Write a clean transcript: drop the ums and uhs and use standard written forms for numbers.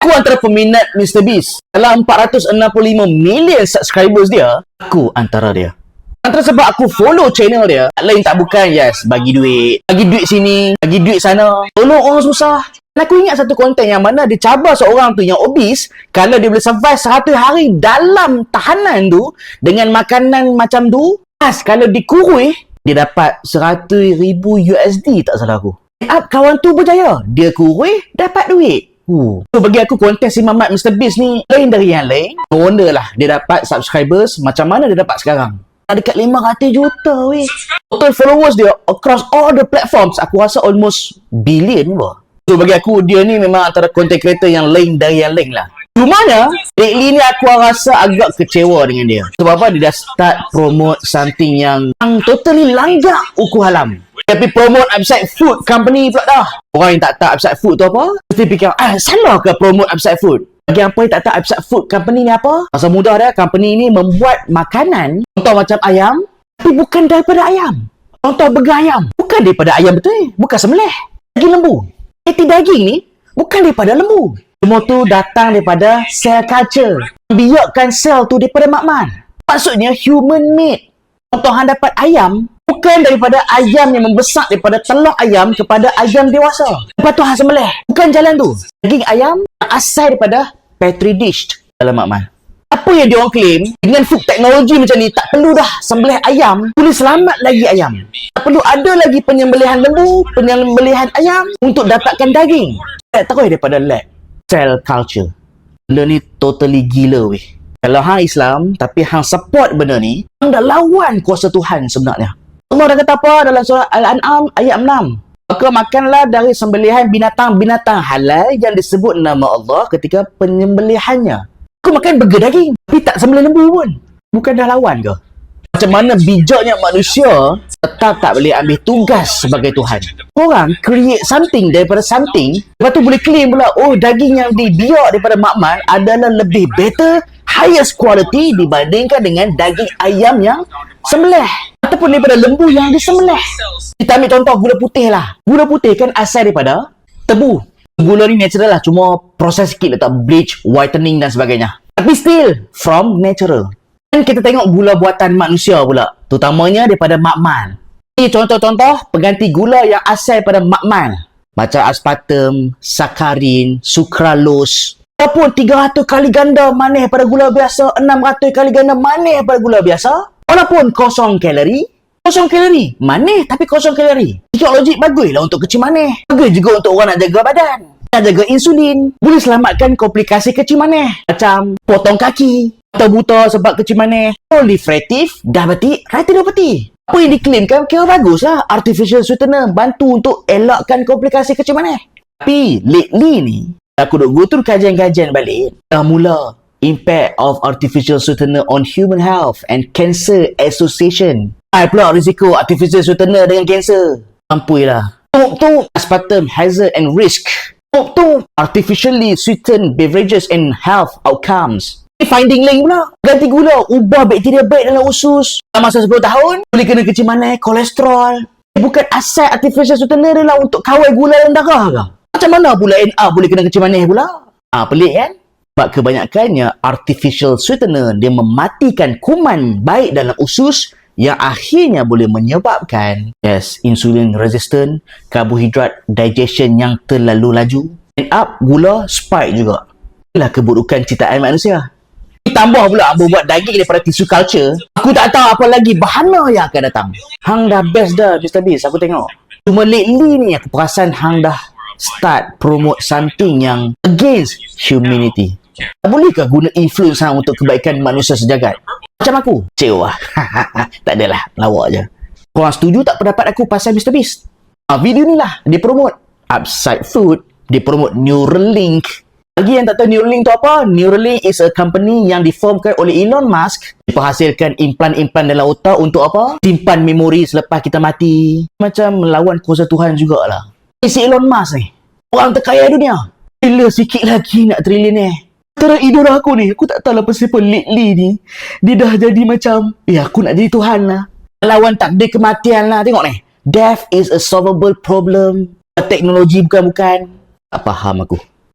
Aku antara peminat MrBeast. Dalam 465 million subscribers dia, aku antara dia. Antara sebab aku follow channel dia, lain tak bukan yes, bagi duit sini, bagi duit sana, tolong orang susah. Dan aku ingat satu konten yang mana dia cabar seorang tu yang obese, kalau dia boleh survive 100 hari dalam tahanan tu dengan makanan macam tu, kalau dikurui, dia dapat 100,000 USD tak salah aku. Kawan tu berjaya, dia kurui, dapat duit. So bagi aku konten si Mamat MrBeast ni lain dari yang lain. No wonder lah dia dapat subscribers macam mana dia dapat sekarang. Dekat 500 juta weh. Total followers dia across all the platforms aku rasa almost billion pun. So bagi aku dia ni memang antara content creator yang lain dari yang lain lah. Cumanya lately ni aku rasa agak kecewa dengan dia. Sebab apa? Dia dah start promote something yang totally langgar ukur halam. Tapi promote upside food company pula dah. Orang yang tak tahu upside food tu apa, mesti fikir, salah ke promote upside food? Bagi apa yang tak tahu upside food company ni apa? Pasal mudah dia, company ni membuat makanan, contoh macam ayam, tapi bukan daripada ayam. Contoh burger ayam, bukan daripada ayam betul, bukan sembelih. Daging lembu. Daging ni, bukan daripada lembu. Semua tu datang daripada cell culture. Biarkan sel tu daripada makmal. Maksudnya human made. Contoh hang dapat ayam, bukan daripada ayam yang membesar daripada telur ayam kepada ayam dewasa. Lepas tu hang sembelih. Bukan jalan tu. Daging ayam asal daripada petri dish dalam makmal. Apa yang diorang claim, dengan food technology macam ni, tak perlu dah sembelih ayam, boleh selamat lagi ayam. Tak perlu ada lagi penyembelihan lembu, penyembelihan ayam untuk dapatkan daging. Terus daripada lab. Cell culture. Benda ni totally gila weh. Kalau hang Islam, tapi hang support benda ni, hang dah lawan kuasa Tuhan sebenarnya. Allah dah kata apa dalam surah Al-An'am ayat 6? Maka makanlah dari sembelihan binatang-binatang halal yang disebut nama Allah ketika penyembelihannya. Aku makan burger daging, tapi tak sembelih lembu pun. Bukan dah lawan ke? Macam mana bijaknya manusia tetap tak boleh ambil tugas sebagai Tuhan. Orang create something daripada something, lepas tu boleh claim pula, daging yang dibiak daripada makmal adalah lebih better, highest quality dibandingkan dengan daging ayam yang sembelih. Ataupun daripada lembu yang disembelih. Kita ambil contoh gula putih lah. Gula putih kan asal daripada tebu. Gula ni natural lah. Cuma proses sikit letak bleach, whitening dan sebagainya. Tapi still from natural. Dan kita tengok gula buatan manusia pula. Terutamanya daripada makmal. Ini contoh-contoh pengganti gula yang asal daripada makmal. Macam aspartam, sakarin, sucralose. Walaupun 300 kali ganda manis daripada gula biasa, 600 kali ganda manis daripada gula biasa. Walaupun kosong kalori, manis tapi kosong kalori. Secara logik baguslah untuk kecil manis. Bagus juga untuk orang nak jaga badan, nak jaga insulin. Boleh selamatkan komplikasi kecil manis. Macam potong kaki, atau buta sebab kecil manis. Proliferative diabetic retinopathy. Apa yang diklaimkan kira baguslah. Artificial sweetener bantu untuk elakkan komplikasi kecil manis. Tapi lately ni, aku duk go through kajian-kajian balik. Dah mula impact of artificial sweetener on human health and cancer association. Pula risiko artificial sweetener dengan kanser. Ampuilah. Aspartam hazard and risk. Artificially sweetened beverages and health outcomes. Finding lain pula. Ganti gula, ubah bakteria baik dalam usus. Dalam masa 10 tahun, boleh kena kecil manis, kolesterol. Bukan asal artificial sweetener dia lah untuk kawal gula dalam darah ke? Macam mana pula NA boleh kena kecil manis pula? Pelik kan? Sebab kebanyakannya artificial sweetener dia mematikan kuman baik dalam usus yang akhirnya boleh menyebabkan insulin resistant, karbohidrat digestion yang terlalu laju, end up gula spike juga. Inilah keburukan ciptaan manusia. Tambah pula buat daging daripada tisu culture, aku tak tahu apa lagi bahana yang akan datang. Hang dah best dah MrBeast, aku tengok. Cuma lately ni aku perasan hang dah start promote something yang against humanity. Bolehkah guna influence hang untuk kebaikan manusia sejagat? Macam aku? Cik lah. Tak adalah, lawak je. Korang setuju tak pendapat aku pasal MrBeast? Video ni lah, dia promote Upside Food, dia promote Neuralink. Bagi yang tak tahu Neuralink tu apa, Neuralink is a company yang diformkan oleh Elon Musk. Diperhasilkan implan-implan dalam otak untuk apa? Simpan memori selepas kita mati. Macam melawan kuasa Tuhan jugalah. Si Elon Musk ni, orang terkaya dunia. Bila sikit lagi nak triliuner. Antara idola aku ni, aku tak tahu lah kenapa lately ni, dia dah jadi macam, aku nak jadi Tuhan lah. Lawan takdir kematian lah. Tengok ni. Death is a solvable problem. Teknologi bukan-bukan. Tak faham aku.